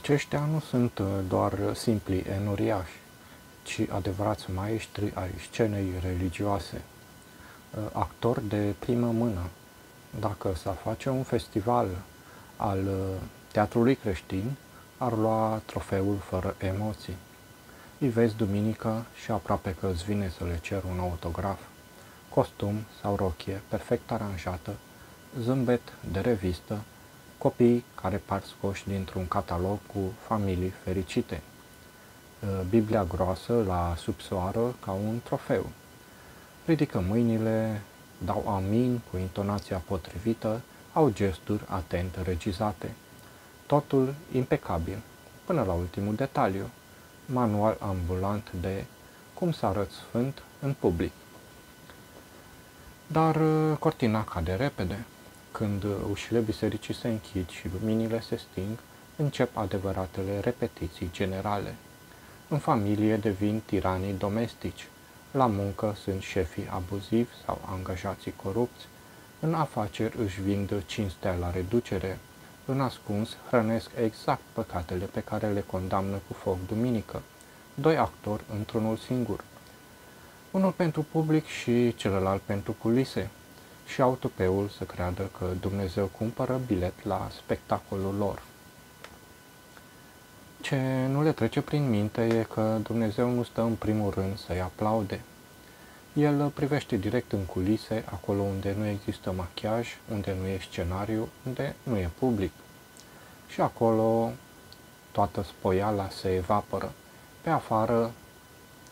Aceștia nu sunt doar simpli enoriași, ci adevărați maestri ai scenei religioase, actori de primă mână. Dacă s-ar face un festival al teatrului creștin, ar lua trofeul fără emoții. Îi vezi duminică și aproape că îți vine să le cer un autograf. Costum sau rochie perfect aranjată, zâmbet de revistă, copii care par scoși dintr-un catalog cu familii fericite. Biblia groasă la subsoară ca un trofeu. Ridică mâinile, dau amin cu intonația potrivită, au gesturi atent regizate. Totul impecabil, până la ultimul detaliu. Manual ambulant de cum să arăți sfânt în public. Dar cortina cade repede. Când ușile bisericii se închid și luminile se sting, încep adevăratele repetiții generale. În familie devin tiranii domestici. La muncă sunt șefii abuzivi sau angajații corupți. În afaceri își vindă cinstea la reducere. În ascuns hrănesc exact păcatele pe care le condamnă cu foc duminică. Doi actori într-unul singur. Unul pentru public și celălalt pentru culise. Și au tupeul să creadă că Dumnezeu cumpără bilet la spectacolul lor. Ce nu le trece prin minte e că Dumnezeu nu stă în primul rând să-i aplaude. El privește direct în culise, acolo unde nu există machiaj, unde nu e scenariu, unde nu e public. Și acolo toată spoiala se evaporă. Pe afară,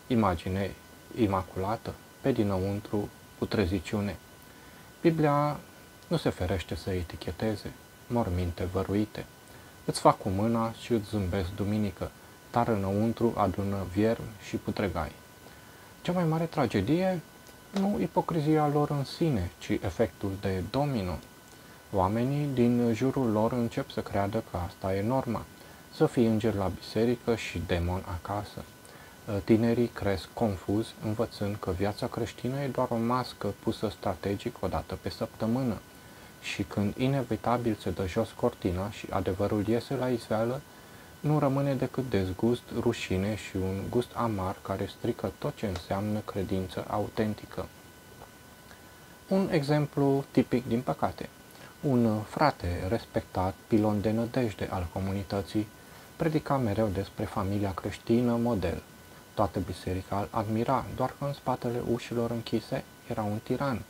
imagine imaculată, pe dinăuntru, putreziciune. Biblia nu se ferește să eticheteze, morminte văruite. Îți fac cu mâna și îți zâmbesc duminică, dar înăuntru adună viermi și putregai. Cea mai mare tragedie? Nu ipocrizia lor în sine, ci efectul de domino. Oamenii din jurul lor încep să creadă că asta e norma, să fii înger la biserică și demon acasă. Tinerii cresc confuz, învățând că viața creștină e doar o mască pusă strategic o dată pe săptămână. Și când inevitabil se dă jos cortina și adevărul iese la iveală, nu rămâne decât dezgust, rușine și un gust amar care strică tot ce înseamnă credință autentică. Un exemplu tipic din păcate. Un frate respectat, pilon de nădejde al comunității, predica mereu despre familia creștină model. Toată biserica îl admira, doar că în spatele ușilor închise era un tiran.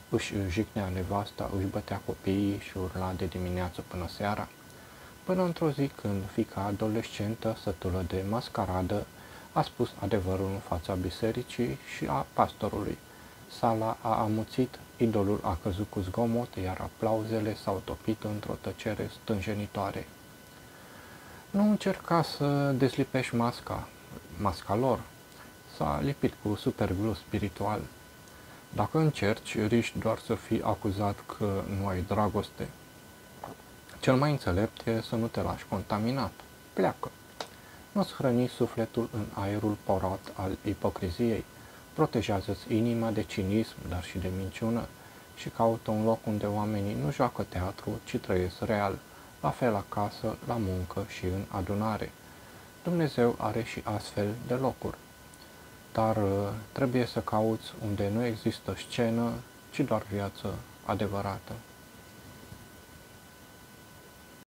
Își jignea nevasta, își bătea copiii și urla de dimineață până seara. Până într-o zi când fiica adolescentă, sătulă de mascaradă, a spus adevărul în fața bisericii și a pastorului. Sala a amuțit, idolul a căzut cu zgomot, iar aplauzele s-au topit într-o tăcere stânjenitoare. Nu încerca să deslipești masca lor. S-a lipit cu superglu spiritual. Dacă încerci, riști doar să fii acuzat că nu ai dragoste. Cel mai înțelept e să nu te lași contaminat. Pleacă. Nu-ți hrăni sufletul în aerul porat al ipocriziei. Protejează-ți inima de cinism, dar și de minciună și caută un loc unde oamenii nu joacă teatru, ci trăiesc real, la fel acasă, la muncă și în adunare. Dumnezeu are și astfel de locuri. Dar trebuie să cauți unde nu există scenă, ci doar viață adevărată.